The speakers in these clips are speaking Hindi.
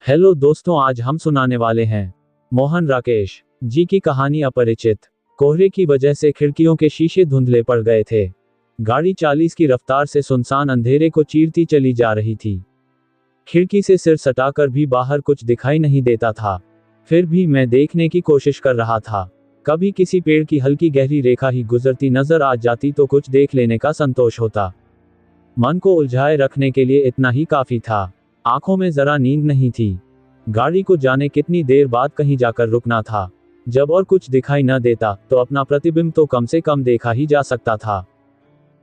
हेलो दोस्तों, आज हम सुनाने वाले हैं मोहन राकेश जी की कहानी अपरिचित। कोहरे की वजह से खिड़कियों के शीशे धुंधले पड़ गए थे। गाड़ी 40 की रफ्तार से सुनसान अंधेरे को चीरती चली जा रही थी। खिड़की से सिर सटाकर भी बाहर कुछ दिखाई नहीं देता था। फिर भी मैं देखने की कोशिश कर रहा था। कभी किसी पेड़ की हल्की गहरी रेखा ही गुजरती नजर आ जाती तो कुछ देख लेने का संतोष होता। मन को उलझाए रखने के लिए इतना ही काफी था। आंखों में जरा नींद नहीं थी। गाड़ी को जाने कितनी देर बाद कहीं जाकर रुकना था। जब और कुछ दिखाई न देता तो अपना प्रतिबिंब तो कम से कम देखा ही जा सकता था।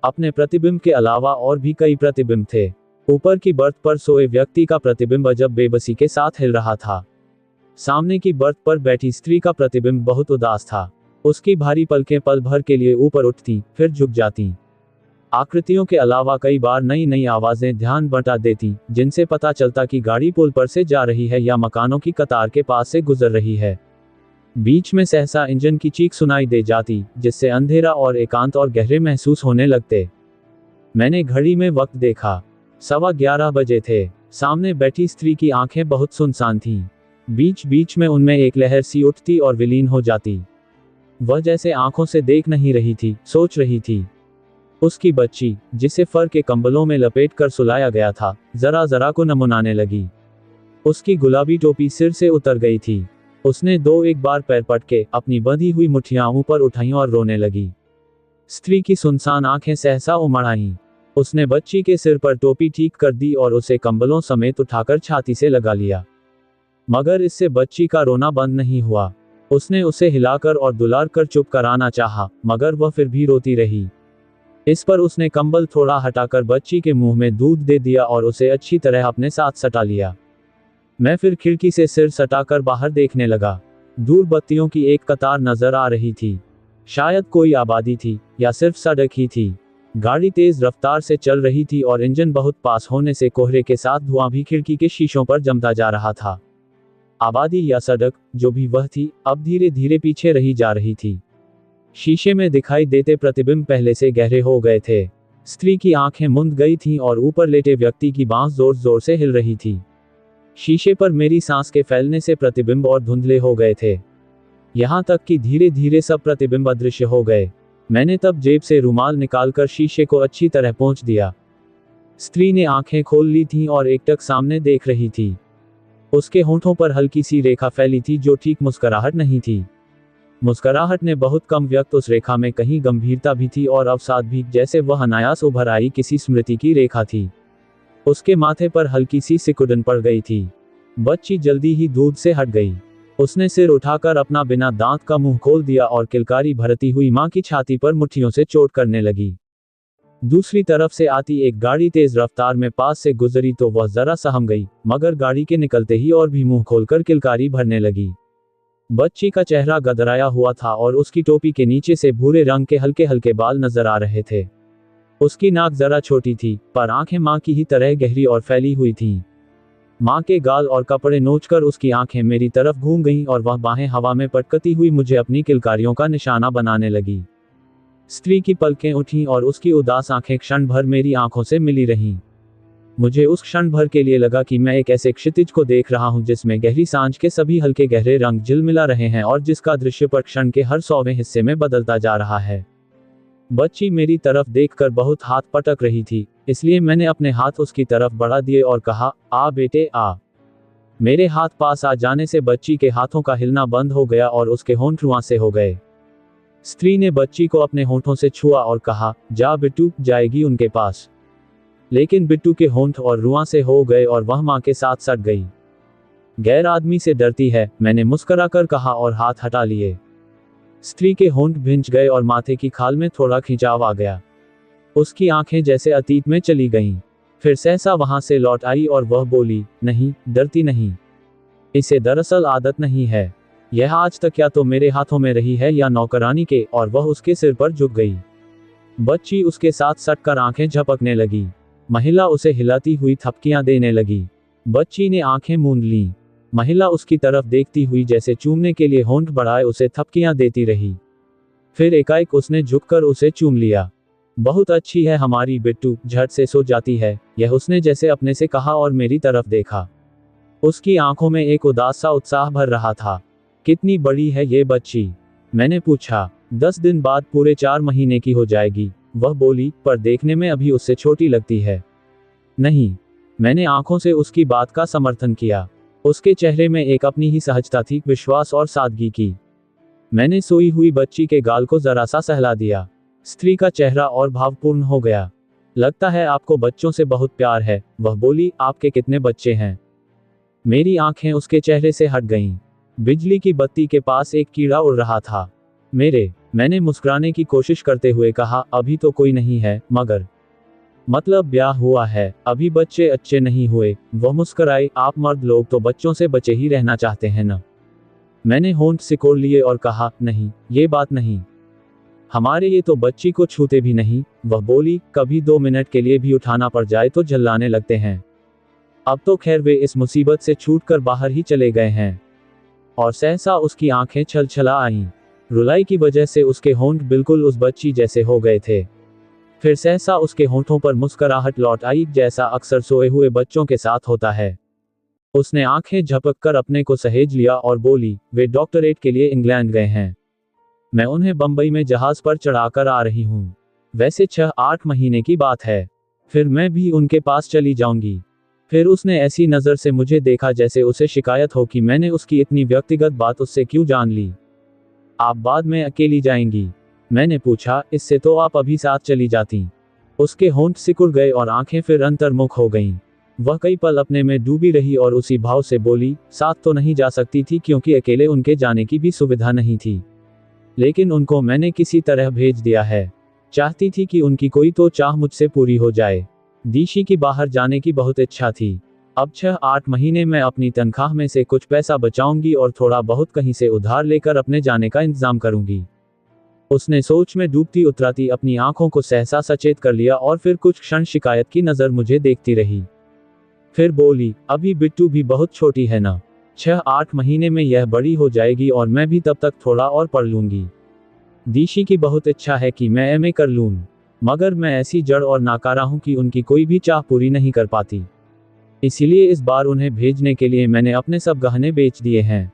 अपने प्रतिबिंब के अलावा और भी कई प्रतिबिंब थे। ऊपर की बर्थ पर सोए व्यक्ति का प्रतिबिंब अजब बेबसी के साथ हिल रहा था। सामने की बर्थ पर बैठी स्त्री का प्रतिबिंब बहुत उदास था। उसकी भारी पलकें पल भर के लिए ऊपर उठती, फिर झुक जाती। आकृतियों के अलावा कई बार नई नई आवाजें ध्यान बटा देती, जिनसे पता चलता कि गाड़ी पुल पर से जा रही है या मकानों की कतार के पास से गुजर रही है। बीच में सहसा इंजन की चीख सुनाई दे जाती, जिससे अंधेरा और एकांत और गहरे महसूस होने लगते। मैंने घड़ी में वक्त देखा। 11:15 बजे थे। सामने बैठी स्त्री की आंखें बहुत सुनसान थीं। बीच बीच में उनमें एक लहर सी उठती और विलीन हो जाती। वह जैसे आंखों से देख नहीं रही थी, सोच रही थी। उसकी बच्ची, जिसे फर के कंबलों में लपेट कर सुलाया गया था, जरा जरा को नमुनाने लगी। उसकी गुलाबी टोपी सिर से उतर गई थी। उसने एक बार पैर पटके अपनी बंधी हुई मुट्ठियां ऊपर उठाईं और रोने लगी। स्त्री की सुनसान आंखें सहसा उमड़ आईं। उसने बच्ची के सिर पर टोपी ठीक कर दी और उसे कंबलों समेत उठाकर छाती से लगा लिया। मगर इससे बच्ची का रोना बंद नहीं हुआ। उसने उसे हिलाकर और दुलार कर चुप कराना चाहा, मगर वह फिर भी रोती रही। इस पर उसने कंबल थोड़ा हटाकर बच्ची के मुंह में दूध दे दिया और उसे अच्छी तरह अपने साथ सटा लिया। मैं फिर खिड़की से सिर सटाकर बाहर देखने लगा। दूर बत्तियों की एक कतार नजर आ रही थी। शायद कोई आबादी थी, या सिर्फ सड़क ही थी। गाड़ी तेज रफ्तार से चल रही थी और इंजन बहुत पास होने से कोहरे के साथ धुआं भी खिड़की के शीशों पर जमता जा रहा था। आबादी या सड़क, जो भी वह थी, अब धीरे धीरे पीछे रही जा रही थी। शीशे में दिखाई देते प्रतिबिंब पहले से गहरे हो गए थे। स्त्री की आंखें मुंद गई थीं और ऊपर लेटे व्यक्ति की बांह जोर जोर से हिल रही थी। शीशे पर मेरी सांस के फैलने से प्रतिबिंब और धुंधले हो गए थे। यहां तक कि धीरे धीरे सब प्रतिबिंब अदृश्य हो गए। मैंने तब जेब से रुमाल निकालकर शीशे को अच्छी तरह पोंछ दिया। स्त्री ने आंखें खोल ली थीं और एकटक सामने देख रही थी। उसके होंठों पर हल्की सी रेखा फैली थी जो ठीक मुस्कुराहट नहीं थी। मुस्कुराहट ने बहुत कम व्यक्त उस रेखा में कहीं गंभीरता भी थी और अवसाद भी, जैसे वह अनायास उभर आई किसी स्मृति की रेखा थी। उसके माथे पर हल्की सी सिकुड़न पड़ गई थी। बच्ची जल्दी ही दूध से हट गई। उसने सिर उठाकर अपना बिना दांत का मुंह खोल दिया और किलकारी भरती हुई मां की छाती पर मुट्ठियों से चोट करने लगी। दूसरी तरफ से आती एक गाड़ी तेज रफ्तार में पास से गुजरी तो वह जरा सहम गई, मगर गाड़ी के निकलते ही और भी मुंह खोलकर किलकारी भरने लगी। बच्ची का चेहरा गदराया हुआ था और उसकी टोपी के नीचे से भूरे रंग के हल्के हल्के बाल नजर आ रहे थे। उसकी नाक जरा छोटी थी, पर आंखें मां की ही तरह गहरी और फैली हुई थीं। मां के गाल और कपड़े नोचकर उसकी आंखें मेरी तरफ घूम गईं और वह बाहें हवा में पटकती हुई मुझे अपनी किलकारियों का निशाना बनाने लगी। स्त्री की पलकें उठीं और उसकी उदास आंखें क्षण भर मेरी आंखों से मिली रहीं। मुझे उस क्षण भर के लिए लगा कि मैं एक ऐसे क्षितिज को देख रहा हूं जिसमें गहरी सांझ के सभी हल्के गहरे रंग झिलमिला रहे हैं और जिसका दृश्य पर क्षण के हर 100वें हिस्से में बदलता जा रहा है। बच्ची मेरी तरफ देखकर बहुत हाथ पटक रही थी, इसलिए मैंने अपने हाथ उसकी तरफ बढ़ा दिए और कहा, आ बेटे आ। मेरे हाथ पास आ जाने से बच्ची के हाथों का हिलना बंद हो गया और उसके होंठ रुआं से हो गए। स्त्री ने बच्ची को अपने होंठों से छुआ और कहा, जा बिट्टू, जाएगी उनके पास। लेकिन बिट्टू के होंठ और रुआं से हो गए और वह मां के साथ सट गई। गैर आदमी से डरती है, मैंने मुस्कुराकर कहा और हाथ हटा लिए। स्त्री के होंठ भिंच गए और माथे की खाल में थोड़ा खिंचाव आ गया। उसकी आंखें जैसे अतीत में चली गईं। फिर सहसा वहां से लौट आई और वह बोली, नहीं, डरती नहीं। इसे दरअसल आदत नहीं है। यह आज तक या तो मेरे हाथों में रही है या नौकरानी के, और वह उसके सिर पर झुक गई। बच्ची उसके साथ सटकर आंखें झपकने लगी। महिला उसे हिलाती हुई थपकियां देने लगी। बच्ची ने आंखें मूंद लीं। महिला उसकी तरफ देखती हुई जैसे चूमने के लिए होंठ बढ़ाए उसे थपकियां देती रही। फिर एकाएक उसने झुककर उसे चूम लिया। बहुत अच्छी है हमारी बिट्टू, झट से सो जाती है, यह उसने जैसे अपने से कहा और मेरी तरफ देखा। उसकी आंखों में एक उदास सा उत्साह भर रहा था। कितनी बड़ी है ये बच्ची? मैंने पूछा। 10 दिन बाद पूरे 4 महीने की हो जाएगी, वह बोली, पर देखने में अभी उससे छोटी लगती है। नहीं। मैंने आंखों से उसकी बात का समर्थन किया। उसके चेहरे में एक अपनी ही सहजता थी, विश्वास और सादगी की। मैंने सोई हुई बच्ची के गाल को जरा सा सहला दिया। स्त्री का चेहरा और भावपूर्ण हो गया। लगता है आपको बच्चों से बहुत प्यार है, वह बोली। आपके कितने बच्चे हैं? मेरी आंखें उसके चेहरे से हट गईं। बिजली की बत्ती के पास एक कीड़ा उड़ रहा था। मैंने मुस्कुराने की कोशिश करते हुए कहा, अभी तो कोई नहीं है, मगर मतलब ब्याह हुआ है, अभी बच्चे अच्छे नहीं हुए। वह मुस्कुराई। आप मर्द लोग तो बच्चों से बचे ही रहना चाहते हैं ना? मैंने होंठ सिकोड़ लिए और कहा, नहीं, ये बात नहीं। हमारे ये तो बच्ची को छूते भी नहीं, वह बोली। कभी 2 मिनट के लिए भी उठाना पड़ जाए तो झल्लाने लगते हैं। अब तो खैर वे इस मुसीबत से छूटकर बाहर ही चले गए हैं। और सहसा उसकी आंखें छलछला आईं। रुलाई की वजह से उसके होंठ बिल्कुल उस बच्ची जैसे हो गए थे। फिर सहसा उसके होंठों पर मुस्कुराहट लौट आई, जैसा अक्सर सोए हुए बच्चों के साथ होता है। उसने आंखें झपक कर अपने को सहेज लिया और बोली, वे डॉक्टरेट के लिए इंग्लैंड गए हैं। मैं उन्हें बंबई में जहाज पर चढ़ाकर आ रही हूँ। वैसे 6-8 महीने की बात है, फिर मैं भी उनके पास चली जाऊंगी। फिर उसने ऐसी नज़र से मुझे देखा जैसे उसे शिकायत हो कि मैंने उसकी इतनी व्यक्तिगत बात उससे क्यों जान ली। आप बाद में अकेली जाएंगी? मैंने पूछा। इससे तो आप अभी साथ चली जाती। उसके होंठ सिकुड़ गए और आंखें फिर अंतर्मुख हो गईं। वह कई पल अपने में डूबी रही और उसी भाव से बोली, साथ तो नहीं जा सकती थी क्योंकि अकेले उनके जाने की भी सुविधा नहीं थी, लेकिन उनको मैंने किसी तरह भेज दिया है। चाहती थी कि उनकी कोई तो चाह मुझसे पूरी हो जाए। दीशी की बाहर जाने की बहुत इच्छा थी। अब 6-8 महीने में अपनी तनख्वाह में से कुछ पैसा बचाऊंगी और थोड़ा बहुत कहीं से उधार लेकर अपने जाने का इंतजाम करूंगी। उसने सोच में डूबती उतराती अपनी आंखों को सहसा सचेत कर लिया और फिर कुछ क्षण शिकायत की नजर मुझे देखती रही। फिर बोली, अभी बिट्टू भी बहुत छोटी है ना? 6-8 महीने में यह बड़ी हो जाएगी और मैं भी तब तक थोड़ा और पढ़ लूंगी। दीशी की बहुत इच्छा है कि मैं एमए कर लूं, मगर मैं ऐसी जड़ और नाकारा हूं कि उनकी कोई भी चाह पूरी नहीं कर पाती। इसीलिए इस बार उन्हें भेजने के लिए मैंने अपने सब गहने बेच दिए हैं।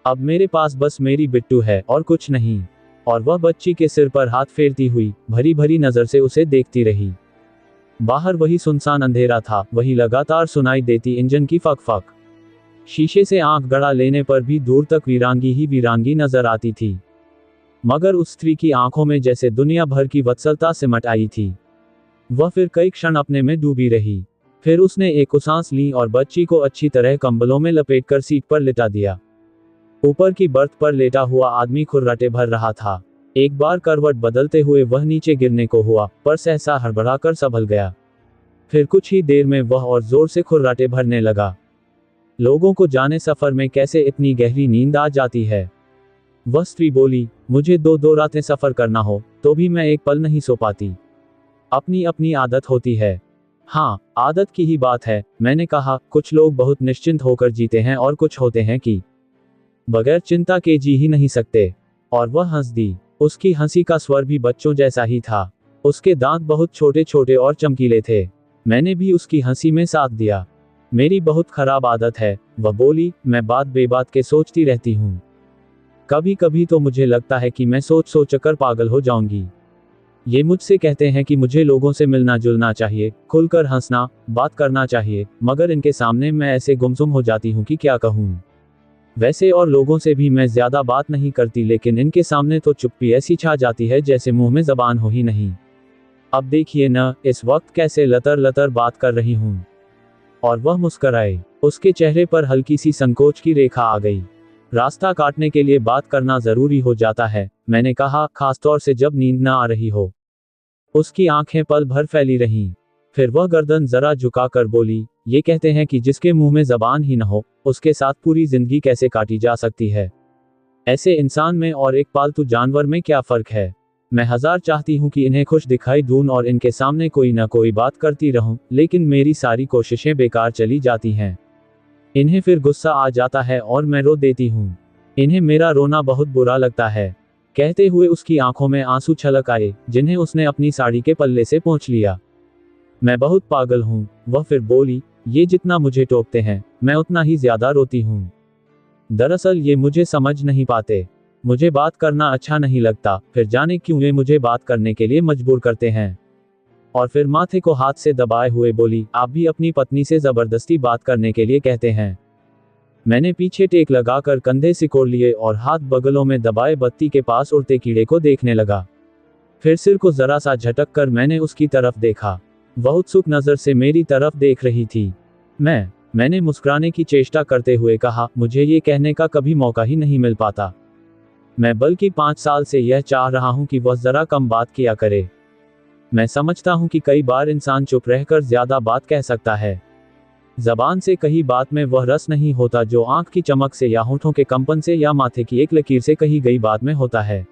अब मेरे पास बस मेरी बिट्टू है और कुछ नहीं। और वह बच्ची के सिर पर हाथ फेरती हुई भरी भरी नजर से उसे देखती रही। बाहर वही सुनसान अंधेरा था, वही लगातार सुनाई देती इंजन की फक फक। शीशे से आंख गड़ा लेने पर भी दूर तक वीरांगी ही वीरांगी नजर आती थी, मगर उस स्त्री की आंखों में जैसे दुनिया भर की वत्सलता सिमट आई थी। वह फिर कई क्षण अपने में डूबी रही। फिर उसने एक सांस ली और बच्ची को अच्छी तरह कंबलों में लपेटकर सीट पर लिटा दिया। ऊपर की बर्थ पर लेटा हुआ आदमी खुर्राटे भर रहा था। एक बार करवट बदलते हुए वह नीचे गिरने को हुआ, पर सहसा हड़बड़ाकर संभल गया। फिर कुछ ही देर में वह और जोर से खुर्राटे भरने लगा। लोगों को जाने सफर में कैसे इतनी गहरी नींद आ जाती है। वह स्त्री बोली, मुझे 2-2 रातें सफर करना हो तो भी मैं एक पल नहीं सो पाती। अपनी अपनी आदत होती है। हाँ, आदत की ही बात है, मैंने कहा। कुछ लोग बहुत निश्चिंत होकर जीते हैं और कुछ होते हैं कि बगैर चिंता के जी ही नहीं सकते। और वह हंस दी। उसकी हंसी का स्वर भी बच्चों जैसा ही था। उसके दांत बहुत छोटे छोटे और चमकीले थे। मैंने भी उसकी हंसी में साथ दिया। मेरी बहुत खराब आदत है, वह बोली, मैं बात बेबात के सोचती रहती हूँ। कभी कभी तो मुझे लगता है कि मैं सोच सोच कर पागल हो जाऊंगी। ये मुझसे कहते हैं कि मुझे लोगों से मिलना जुलना चाहिए, खुलकर हंसना, बात करना चाहिए, मगर इनके सामने मैं ऐसे गुमसुम हो जाती हूँ कि क्या कहूँ। वैसे और लोगों से भी मैं ज्यादा बात नहीं करती, लेकिन इनके सामने तो चुप्पी ऐसी छा जाती है जैसे मुंह में जबान हो ही नहीं। अब देखिए न, इस वक्त कैसे लतर लतर बात कर रही हूँ। और वह मुस्कराए। उसके चेहरे पर हल्की सी संकोच की रेखा आ गई। रास्ता काटने के लिए बात करना जरूरी हो जाता है, मैंने कहा, खासतौर से जब नींद न आ रही हो। उसकी आंखें पल भर फैली रहीं। फिर वह गर्दन जरा झुकाकर बोली, ये कहते हैं कि जिसके मुंह में जबान ही न हो, उसके साथ पूरी जिंदगी कैसे काटी जा सकती है। ऐसे इंसान में और एक पालतू जानवर में क्या फर्क है। मैं हजार चाहती हूँ कि इन्हें खुश दिखाई दूं और इनके सामने कोई ना कोई बात करती रहूं, लेकिन मेरी सारी कोशिशें बेकार चली जाती हैं। इन्हें फिर गुस्सा आ जाता है और मैं रो देती हूँ। इन्हें मेरा रोना बहुत बुरा लगता है। कहते हुए उसकी आंखों में आंसू छलक आए, जिन्हें उसने अपनी साड़ी के पल्ले से पोंछ लिया। मैं बहुत पागल हूँ, वह फिर बोली। ये जितना मुझे टोकते हैं, मैं उतना ही ज्यादा रोती हूँ। दरअसल ये मुझे समझ नहीं पाते। मुझे बात करना अच्छा नहीं लगता, फिर जाने क्यों ये मुझे बात करने के लिए मजबूर करते हैं। और फिर माथे को हाथ से दबाए हुए बोली, आप भी अपनी पत्नी से जबरदस्ती बात करने के लिए कहते हैं। मैंने पीछे टेक लगाकर कंधे सिकोड़ लिए और हाथ बगलों में दबाए बत्ती के पास उड़ते कीड़े को देखने लगा। फिर सिर को जरा सा झटक कर मैंने उसकी तरफ देखा। वह उत्सुक नजर से मेरी तरफ देख रही थी। मैंने मुस्कुराने की चेष्टा करते हुए कहा, मुझे ये कहने का कभी मौका ही नहीं मिल पाता। मैं बल्कि 5 साल से यह चाह रहा हूं कि वह जरा कम बात किया करे। मैं समझता हूं कि कई बार इंसान चुप रहकर ज्यादा बात कह सकता है। जबान से कही बात में वह रस नहीं होता जो आंख की चमक से या होठों के कंपन से या माथे की एक लकीर से कही गई बात में होता है।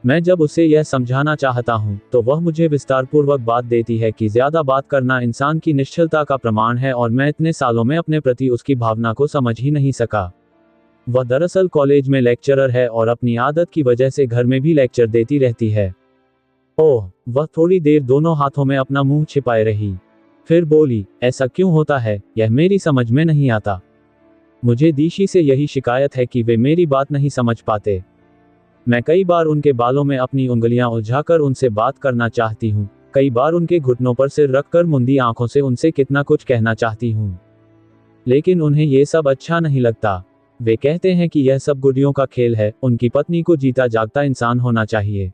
मैं जब उसे यह समझाना चाहता हूं, तो वह मुझे विस्तारपूर्वक बात देती है कि ज्यादा बात करना इंसान की निश्चलता का प्रमाण है, और मैं इतने सालों में अपने प्रति उसकी भावना को समझ ही नहीं सका। वह दरअसल कॉलेज में लेक्चरर है और अपनी आदत की वजह से घर में भी लेक्चर देती रहती है। ओह, वह थोड़ी देर दोनों हाथों में अपना मुंह छिपाए रही। फिर बोली, ऐसा क्यों होता है, यह मेरी समझ में नहीं आता। मुझे दीशी से यही शिकायत है कि वे मेरी बात नहीं समझ पाते। मैं कई बार उनके बालों में अपनी उंगलियां उलझाकर उनसे बात करना चाहती हूँ, कई बार उनके घुटनों पर सिर रखकर मुंदी आंखों से उनसे कितना कुछ कहना चाहती हूँ, लेकिन उन्हें ये सब अच्छा नहीं लगता। वे कहते हैं कि यह सब गुडियों का खेल है, उनकी पत्नी को जीता जागता इंसान होना चाहिए।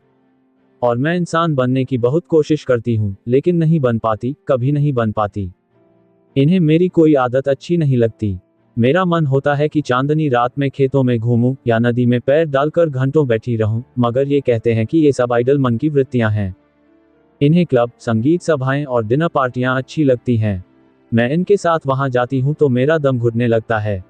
और मैं इंसान बनने की बहुत कोशिश करती हूँ, लेकिन नहीं बन पाती, कभी नहीं बन पाती। इन्हें मेरी कोई आदत अच्छी नहीं लगती। मेरा मन होता है कि चांदनी रात में खेतों में घूमूं या नदी में पैर डालकर घंटों बैठी रहूं, मगर ये कहते हैं कि ये सब आइडल मन की वृत्तियां हैं। इन्हें क्लब, संगीत सभाएं और डिनर पार्टियां अच्छी लगती हैं। मैं इनके साथ वहां जाती हूं तो मेरा दम घुटने लगता है।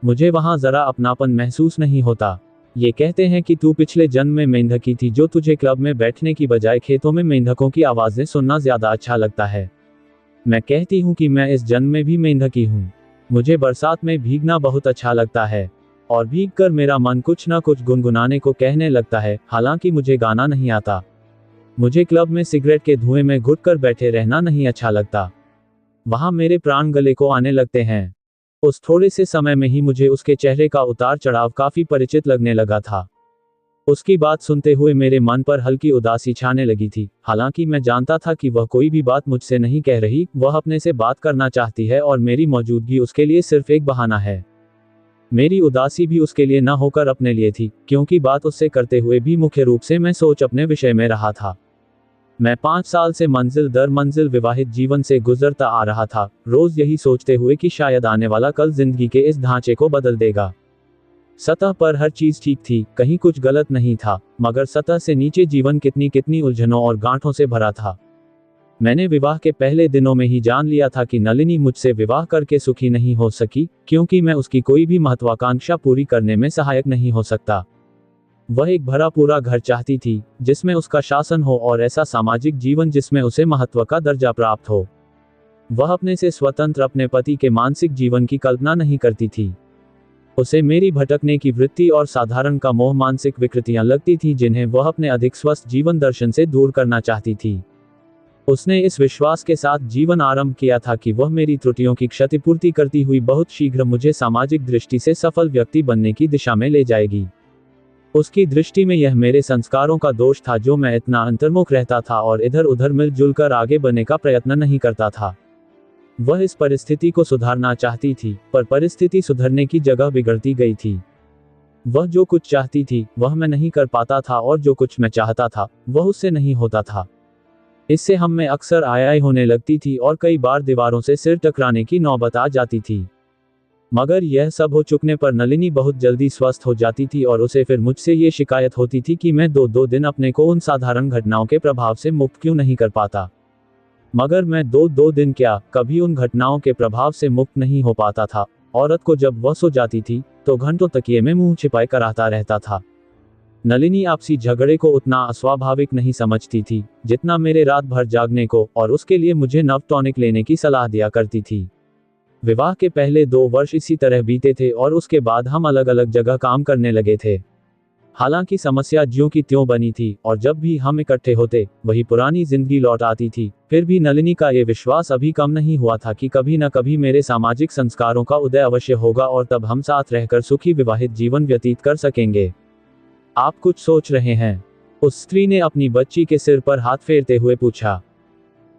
मुझे वहां जरा अपनापन महसूस नहीं होता। ये कहते हैं कि तू पिछले जन्म में मेंढकी थी, जो तुझे क्लब में बैठने की बजाय खेतों में मेंढकों की आवाजें सुनना ज्यादा अच्छा लगता है। मैं कहती हूँ कि मैं इस जन्म में भी मेंढकी हूँ। मुझे बरसात में भीगना बहुत अच्छा लगता है, और भीगकर मेरा मन कुछ ना कुछ गुनगुनाने को कहने लगता है, हालांकि मुझे गाना नहीं आता। मुझे क्लब में सिगरेट के धुएं में घुटकर बैठे रहना नहीं अच्छा लगता। वहां मेरे प्राण गले को आने लगते हैं। उस थोड़े से समय में ही मुझे उसके चेहरे का उतार चढ़ाव काफी परिचित लगने लगा था। उसकी बात सुनते हुए मेरे मन पर हल्की उदासी छाने लगी थी। हालांकि मैं जानता था कि वह कोई भी बात मुझसे नहीं कह रही, वह अपने से बात करना चाहती है और मेरी मौजूदगी उसके लिए सिर्फ एक बहाना है। मेरी उदासी भी उसके लिए न होकर अपने लिए थी, क्योंकि बात उससे करते हुए भी मुख्य रूप से मैं सोच अपने विषय में रहा था। मैं 5 साल से मंजिल दर मंजिल विवाहित जीवन से गुजरता आ रहा था, रोज यही सोचते हुए कि शायद आने वाला कल जिंदगी के इस ढांचे को बदल देगा। सतह पर हर चीज ठीक थी, कहीं कुछ गलत नहीं था, मगर सतह से नीचे जीवन कितनी कितनी उलझनों और गांठों से भरा था। मैंने विवाह के पहले दिनों में ही जान लिया था कि नलिनी मुझसे विवाह करके सुखी नहीं हो सकी, क्योंकि मैं उसकी कोई भी महत्वाकांक्षा पूरी करने में सहायक नहीं हो सकता। वह एक भरा पूरा घर चाहती थी, जिसमें उसका शासन हो, और ऐसा सामाजिक जीवन जिसमें उसे महत्व का दर्जा प्राप्त हो। वह अपने से स्वतंत्र अपने पति के मानसिक जीवन की कल्पना नहीं करती थी। उसे मेरी भटकने की वृत्ति और साधारण का मोह मानसिक विकृतियां लगती थीं, जिन्हें वह अपने अधिक स्वस्थ जीवन दर्शन से दूर करना चाहती थी। उसने इस विश्वास के साथ जीवन आरंभ किया था कि वह मेरी त्रुटियों की क्षतिपूर्ति करती हुई बहुत शीघ्र मुझे सामाजिक दृष्टि से सफल व्यक्ति बनने की दिशा में ले जाएगी। उसकी दृष्टि में यह मेरे संस्कारों का दोष था, जो मैं इतना अंतर्मुख रहता था और इधर उधर मिलजुल कर आगे बढ़ने का प्रयत्न नहीं करता था। वह इस परिस्थिति को सुधारना चाहती थी, पर परिस्थिति सुधरने की जगह बिगड़ती गई थी। वह जो कुछ चाहती थी, वह मैं नहीं कर पाता था, और जो कुछ मैं चाहता था, वह उससे नहीं होता था। इससे हम में अक्सर आय होने लगती थी और कई बार दीवारों से सिर टकराने की नौबत आ जाती थी। मगर यह सब हो चुकने पर नलिनी बहुत जल्दी स्वस्थ हो जाती थी, और उसे फिर मुझसे ये शिकायत होती थी कि मैं दो दिन अपने को उन साधारण घटनाओं के प्रभाव से मुक्त क्यों नहीं कर पाता। मगर मैं दो दिन क्या, कभी उन घटनाओं के प्रभाव से मुक्त नहीं हो पाता था। औरत को जब वह सो जाती थी, तो घंटों तकिए में मुंह छिपाए कराता रहता था। नलिनी आपसी झगड़े को उतना अस्वाभाविक नहीं समझती थी, जितना मेरे रात भर जागने को, और उसके लिए मुझे नव टॉनिक लेने की सलाह दिया करती थी। विवाह के पहले 2 वर्ष इसी तरह बीते थे, और उसके बाद हम अलग अलग जगह काम करने लगे थे। हालांकि समस्या ज्यों की त्यों बनी थी और जब भी हम इकट्ठे होते वही पुरानी जिंदगी लौट आती थी। फिर भी नलिनी का ये विश्वास अभी कम नहीं हुआ था कि कभी न कभी मेरे सामाजिक संस्कारों का उदय अवश्य होगा और तब हम साथ रहकर सुखी विवाहित जीवन व्यतीत कर सकेंगे। आप कुछ सोच रहे हैं? उस स्त्री ने अपनी बच्ची के सिर पर हाथ फेरते हुए पूछा।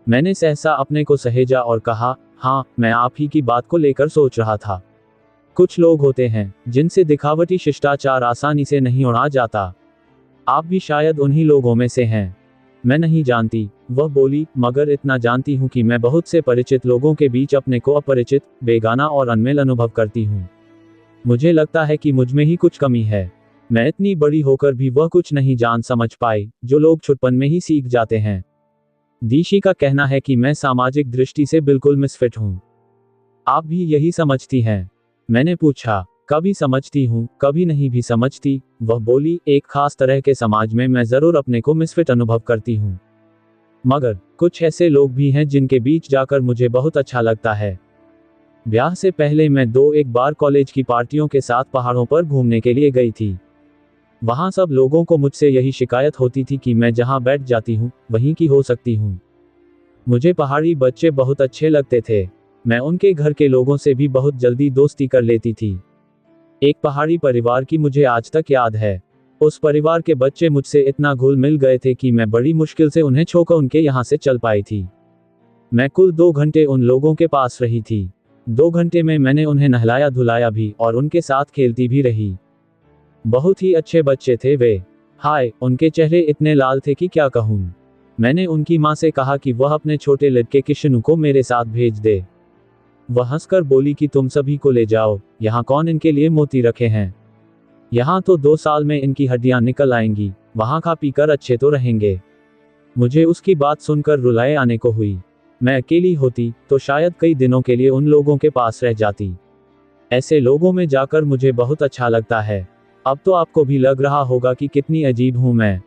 मैंने सहसा अपने को सहेजा और कहा, हाँ, मैं आप ही की बात को लेकर सोच रहा था। कुछ लोग होते हैं जिनसे दिखावटी शिष्टाचार आसानी से नहीं उड़ा जाता। आप भी शायद उन्हीं लोगों में से हैं। मैं नहीं जानती, वह बोली, मगर इतना जानती हूँ कि मैं बहुत से परिचित लोगों के बीच अपने को अपरिचित, बेगाना और अनमेल अनुभव करती हूँ। मुझे लगता है कि मुझमें ही कुछ कमी है। मैं इतनी बड़ी होकर भी वह कुछ नहीं जान समझ पाई जो लोग छुटपन में ही सीख जाते हैं। दीशी का कहना है कि मैं सामाजिक दृष्टि से बिल्कुल मिसफिट हूँ। आप भी यही समझती हैं? मैंने पूछा। कभी समझती हूँ, कभी नहीं भी समझती, वह बोली। एक खास तरह के समाज में मैं जरूर अपने को मिसफिट अनुभव करती हूँ, मगर कुछ ऐसे लोग भी हैं जिनके बीच जाकर मुझे बहुत अच्छा लगता है। ब्याह से पहले मैं एक बार कॉलेज की पार्टियों के साथ पहाड़ों पर घूमने के लिए गई थी। वहां सब लोगों को मुझसे यही शिकायत होती थी कि मैं जहां बैठ जाती हूँ वहीं की हो सकती हूँ। मुझे पहाड़ी बच्चे बहुत अच्छे लगते थे। मैं उनके घर के लोगों से भी बहुत जल्दी दोस्ती कर लेती थी। एक पहाड़ी परिवार की मुझे आज तक याद है। उस परिवार के बच्चे मुझसे इतना घुल मिल गए थे कि मैं बड़ी मुश्किल से उन्हें छोड़कर उनके यहाँ से चल पाई थी। मैं कुल 2 घंटे उन लोगों के पास रही थी। 2 घंटे में मैंने उन्हें नहलाया धुलाया भी और उनके साथ खेलती भी रही। बहुत ही अच्छे बच्चे थे वे। हाय, उनके चेहरे इतने लाल थे कि क्या कहूँ। मैंने उनकी माँ से कहा कि वह अपने छोटे लड़के किशनु को मेरे साथ भेज दे। वह हंसकर बोली कि तुम सभी को ले जाओ, यहाँ कौन इनके लिए मोती रखे हैं। यहाँ तो 2 साल में इनकी हड्डियां निकल आएंगी, वहाँ खा पी कर अच्छे तो रहेंगे। मुझे उसकी बात सुनकर रुलाए आने को हुई। मैं अकेली होती तो शायद कई दिनों के लिए उन लोगों के पास रह जाती। ऐसे लोगों में जाकर मुझे बहुत अच्छा लगता है। अब तो आपको भी लग रहा होगा कि कितनी अजीब हूँ मैं।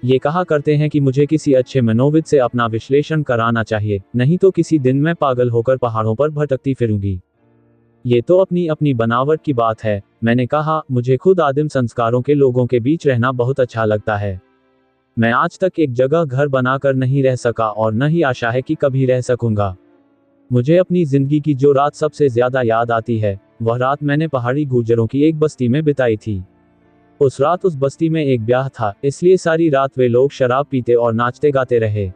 ये कहा करते हैं कि मुझे किसी अच्छे मनोविद से अपना विश्लेषण कराना चाहिए, नहीं तो किसी दिन मैं पागल होकर पहाड़ों पर भटकती फिरूंगी। ये तो अपनी अपनी बनावट की बात है। मैंने कहा, मुझे खुद आदिम संस्कारों के लोगों के बीच रहना बहुत अच्छा लगता है। मैं आज तक एक जगह घर बनाकर नहीं रह सका और न ही आशा है कि कभी रह सकूंगा। मुझे अपनी जिंदगी की जो रात सबसे ज्यादा याद आती है वह रात मैंने पहाड़ी गुर्जरों की एक बस्ती में बिताई थी। उस रात उस बस्ती में एक ब्याह था, इसलिए सारी रात वे लोग शराब पीते और नाचते गाते रहे।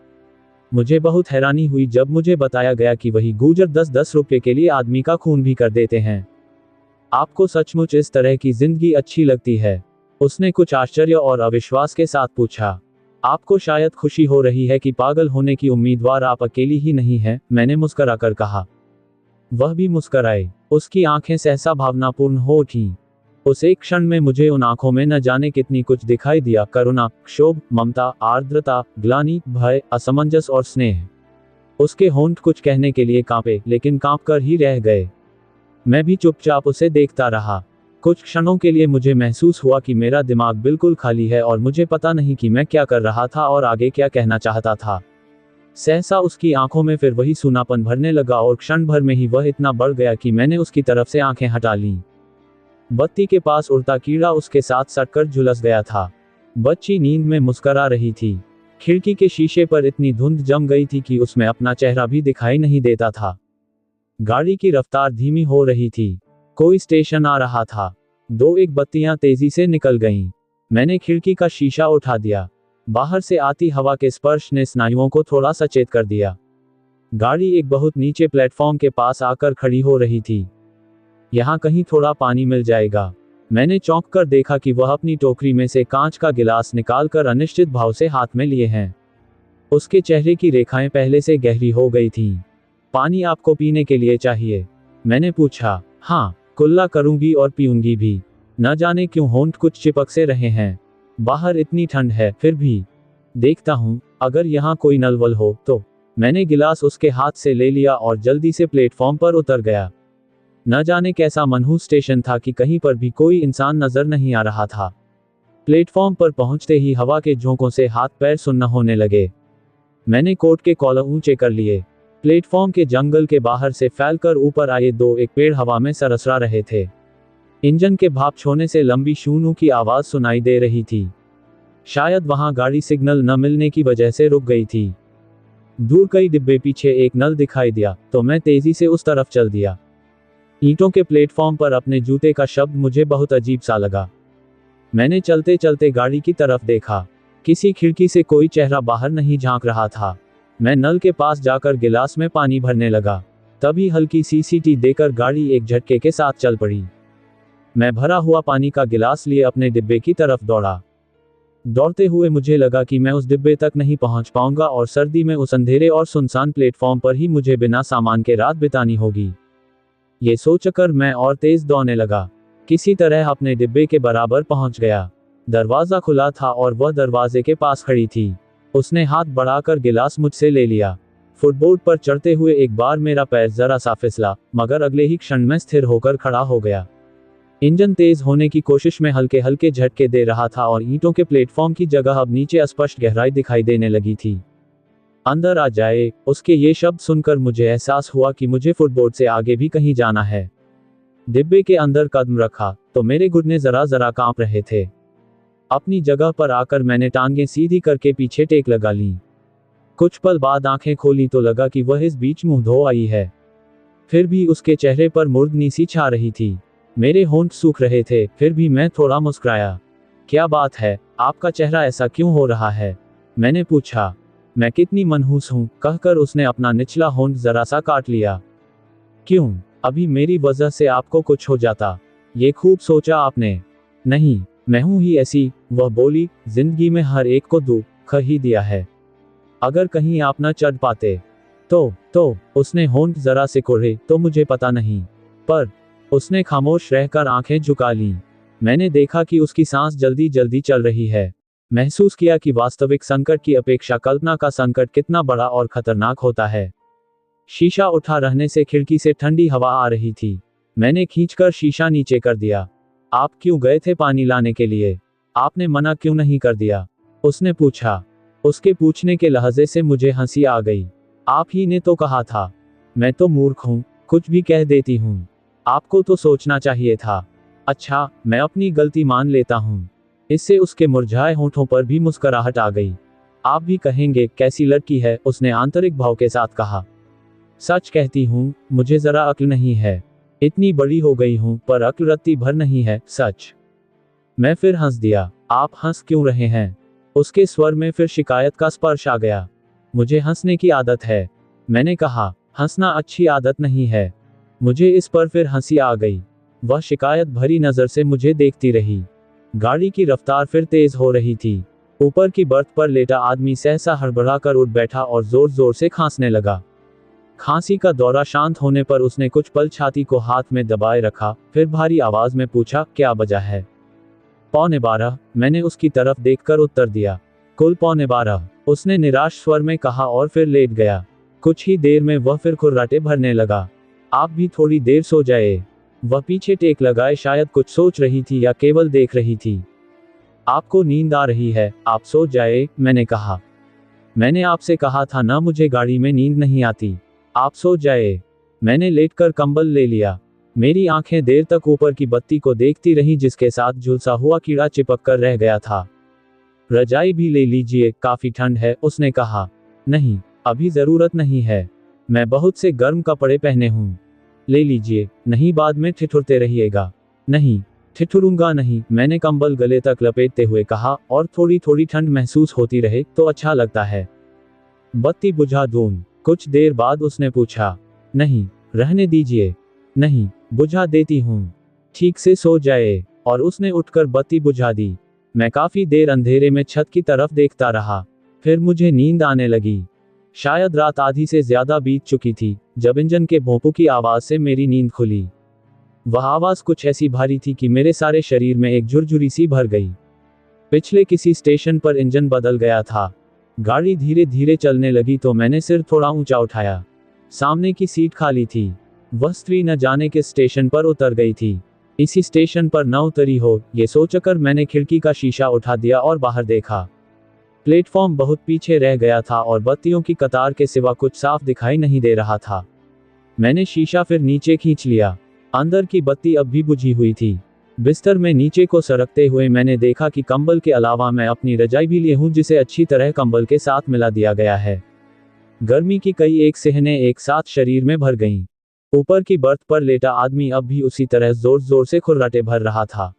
मुझे बहुत हैरानी हुई जब मुझे बताया गया कि वही गुर्जर 10-10 रुपये के लिए आदमी का खून भी कर देते हैं। आपको सचमुच इस तरह की जिंदगी अच्छी लगती है? उसने कुछ आश्चर्य और अविश्वास के साथ पूछा। आपको शायद खुशी हो रही है कि पागल होने की उम्मीदवार आप अकेली ही नहीं हैं, मैंने मुस्कराकर कहा। वह भी मुस्कराए। उसकी आंखें सहसा भावनापूर्ण हो उठीं। उस एक क्षण में मुझे उन आंखों में न जाने कितनी कुछ दिखाई दिया, करुणा, क्षोभ, ममता, आर्द्रता, ग्लानि, भय, असमंजस और स्नेह। उसके होंठ कुछ कहने के लिए कांपे, लेकिन कांप कर ही रह गए। मैं भी चुपचाप उसे देखता रहा। कुछ क्षणों के लिए मुझे महसूस हुआ कि मेरा दिमाग बिल्कुल खाली है और मुझे पता नहीं कि मैं क्या कर रहा था और आगे क्या कहना चाहता था। सहसा उसकी आंखों में फिर वही सूनापन भरने लगा और क्षण भर में ही वह इतना बढ़ गया कि मैंने उसकी तरफ से आंखें हटा लीं। बत्ती के पास उड़ता कीड़ा उसके साथ सटकर झुलस गया था। बच्ची नींद में मुस्करा रही थी। खिड़की के शीशे पर इतनी धुंध जम गई थी कि उसमें अपना चेहरा भी दिखाई नहीं देता था। गाड़ी की रफ्तार धीमी हो रही थी। कोई स्टेशन आ रहा था। 2-1 बत्तियां तेजी से निकल गईं। मैंने खिड़की का शीशा उठा दिया। बाहर से आती हवा के स्पर्श ने स्नायुओं को थोड़ा सचेत कर दिया। गाड़ी एक बहुत नीचे प्लेटफॉर्म के पास आकर खड़ी हो रही थी। यहाँ कहीं थोड़ा पानी मिल जाएगा? मैंने चौंक कर देखा कि वह अपनी टोकरी में से कांच का गिलास निकालकर अनिश्चित भाव से हाथ में लिए हैं। उसके चेहरे की रेखाएं पहले से गहरी हो गई थीं। पानी आपको पीने के लिए चाहिए? मैंने पूछा। हाँ, कुल्ला करूंगी और पीऊंगी भी। न जाने क्यों होंठ कुछ चिपक से रहे हैं। बाहर इतनी ठंड है, फिर भी देखता हूँ अगर यहाँ कोई नलवल हो तो। मैंने गिलास उसके हाथ से ले लिया और जल्दी से प्लेटफॉर्म पर उतर गया। न जाने कैसा मनहूस स्टेशन था कि कहीं पर भी कोई इंसान नजर नहीं आ रहा था। प्लेटफॉर्म पर पहुंचते ही हवा के झोंकों से हाथ पैर सुन्न होने लगे। मैंने कोट के कॉलर ऊंचे कर लिए। प्लेटफॉर्म के जंगल के बाहर से फैलकर ऊपर आए 2-1 पेड़ हवा में सरसरा रहे थे। इंजन के भाप छोड़ने से लंबी शूनू की आवाज सुनाई दे रही थी। शायद वहां गाड़ी सिग्नल न मिलने की वजह से रुक गई थी। दूर कई डिब्बे पीछे एक नल दिखाई दिया तो मैं तेजी से उस तरफ चल दिया। ईंटों के प्लेटफॉर्म पर अपने जूते का शब्द मुझे बहुत अजीब सा लगा। मैंने चलते चलते गाड़ी की तरफ देखा। किसी खिड़की से कोई चेहरा बाहर नहीं झांक रहा था। मैं नल के पास जाकर गिलास में पानी भरने लगा। तभी हल्की सी सीटी देकर गाड़ी एक झटके के साथ चल पड़ी। मैं भरा हुआ पानी का गिलास लिए अपने डिब्बे की तरफ दौड़ा। दौड़ते हुए मुझे लगा कि मैं उस डिब्बे तक नहीं पहुंच पाऊंगा और सर्दी में उस अंधेरे और सुनसान प्लेटफॉर्म पर ही मुझे बिना सामान के रात बितानी होगी। ये सोचकर मैं और तेज दौड़ने लगा। किसी तरह अपने डिब्बे के बराबर पहुंच गया। दरवाजा खुला था और वह दरवाजे के पास खड़ी थी। उसने हाथ बढ़ाकर गिलास मुझसे ले लिया। फुटबोर्ड पर चढ़ते हुए एक बार मेरा पैर जरा सा फिसला, मगर अगले ही क्षण में स्थिर होकर खड़ा हो गया। इंजन तेज होने की कोशिश में हल्के हल्के झटके दे रहा था और ईंटों के प्लेटफॉर्म की जगह अब नीचे स्पष्ट गहराई दिखाई देने लगी थी। अंदर आ जाए, उसके ये शब्द सुनकर मुझे एहसास हुआ कि मुझे फुटबोर्ड से आगे भी कहीं जाना है। डिब्बे के अंदर कदम रखा तो मेरे घुटने जरा जरा कांप रहे थे। अपनी जगह पर आकर मैंने टांगें सीधी करके पीछे टेक लगा ली। कुछ पल बाद आंखें खोली तो लगा कि वह इस बीच मुंह धो आई है। फिर भी उसके चेहरे पर मुर्दनी सी छा रही थी। मेरे होंठ सूख रहे थे, फिर भी मैं थोड़ा मुस्कुराया। क्या बात है, आपका चेहरा ऐसा क्यों हो रहा है? मैंने पूछा। मैं कितनी मनहूस हूं, कहकर उसने अपना निचला होंठ जरा सा काट लिया। क्यों, अभी मेरी वजह से आपको कुछ हो जाता? ये खूब सोचा आपने। नहीं, मैं हूं ही ऐसी, वह बोली। जिंदगी में हर एक को दुख ही दिया है। अगर कहीं आप न चढ़ पाते तो उसने होंठ जरा से कोड़े। तो मुझे पता नहीं, पर उसने खामोश रहकर आंखें झुका लीं। मैंने देखा कि उसकी सांस जल्दी जल्दी चल रही है। महसूस किया कि वास्तविक संकट की अपेक्षा कल्पना का संकट कितना बड़ा और खतरनाक होता है। शीशा उठा रहने से खिड़की से ठंडी हवा आ रही थी। मैंने खींचकर शीशा नीचे कर दिया। आप क्यों गए थे पानी लाने के लिए? आपने मना क्यों नहीं कर दिया? उसने पूछा। उसके पूछने के लहजे से मुझे हंसी आ गई। आप ही ने तो कहा था। मैं तो मूर्ख हूं, कुछ भी कह देती हूं। आपको तो सोचना चाहिए था। अच्छा, मैं अपनी गलती मान लेता हूं। इससे उसके मुरझाए होंठों पर भी मुस्कुराहट आ गई। आप भी कहेंगे कैसी लड़की है, उसने आंतरिक भाव के साथ कहा। सच कहती हूं, मुझे जरा अक्ल नहीं है। इतनी बड़ी हो गई हूं, पर अक्ल रत्ती भर नहीं है, सच। मैं फिर हंस दिया। आप हंस क्यों रहे हैं? उसके स्वर में फिर शिकायत का स्पर्श आ गया। मुझे हंसने की आदत है, मैंने कहा। हंसना अच्छी आदत नहीं है। मुझे इस पर फिर हंसी आ गई। वह शिकायत भरी नजर से मुझे देखती रही। गाड़ी की रफ्तार फिर तेज हो रही थी। ऊपर की बर्थ पर लेटा आदमी सहसा हड़बड़ाकर उठ बैठा और जोर जोर से खांसने लगा। खांसी का दौरा शांत होने पर उसने कुछ पल छाती को हाथ में दबाए रखा, फिर भारी आवाज में पूछा, क्या वजह है? 11:15, मैंने उसकी तरफ देखकर उत्तर दिया। कुल 11:15, उसने निराश स्वर में कहा और फिर लेट गया। कुछ ही देर में वह फिर खुर्राटे भरने लगा। आप भी थोड़ी देर सो जाए। वह पीछे टेक लगाए शायद कुछ सोच रही थी या केवल देख रही थी। आपको नींद आ रही है, आप सो जाए, मैंने कहा। मैंने आपसे कहा था ना, मुझे गाड़ी में नींद नहीं आती। आप सो जाए। मैंने लेटकर कंबल ले लिया। मेरी आंखें देर तक ऊपर की बत्ती को देखती रहीं जिसके साथ झुलसा हुआ कीड़ा चिपक कर रह गया था। रजाई भी ले लीजिए, काफी ठंड है, उसने कहा। नहीं, अभी जरूरत नहीं है। मैं बहुत से गर्म कपड़े पहने हूं। ले लीजिए। नहीं, बाद में ठिठुरते रहिएगा। नहीं, ठिठुरूंगा नहीं, मैंने कंबल गले तक लपेटते हुए कहा, और थोड़ी थोड़ी ठंड महसूस होती रहे तो अच्छा लगता है। बत्ती बुझा दूं? कुछ देर बाद उसने पूछा। नहीं, रहने दीजिए। नहीं, बुझा देती हूं। ठीक से सो जाए। और उसने उठकर बत्ती बुझा दी। मैं काफी देर अंधेरे में छत की तरफ देखता रहा। फिर मुझे नींद आने लगी। शायद रात आधी से ज्यादा बीत चुकी थी जब इंजन के भोंपू की आवाज से मेरी नींद खुली। वह आवाज कुछ ऐसी भारी थी कि मेरे सारे शरीर में एक झुरझुरी सी भर गई। पिछले किसी स्टेशन पर इंजन बदल गया था। गाड़ी धीरे धीरे चलने लगी तो मैंने सिर थोड़ा ऊंचा उठाया। सामने की सीट खाली थी। वह स्त्री न जाने किस स्टेशन पर उतर गई थी। इसी स्टेशन पर न उतरी हो, ये सोचकर मैंने खिड़की का शीशा उठा दिया और बाहर देखा। प्लेटफॉर्म बहुत पीछे रह गया था और बत्तियों की कतार के सिवा कुछ साफ दिखाई नहीं दे रहा था। मैंने शीशा फिर नीचे खींच लिया। अंदर की बत्ती अब भी बुझी हुई थी। बिस्तर में नीचे को सरकते हुए मैंने देखा कि कंबल के अलावा मैं अपनी रजाई भी लिए हूं, जिसे अच्छी तरह कंबल के साथ मिला दिया गया है। गर्मी की कई एक सिहने एक साथ शरीर में भर गईं। ऊपर की बर्थ पर लेटा आदमी अब भी उसी तरह जोर जोर से खुर्राटे भर रहा था।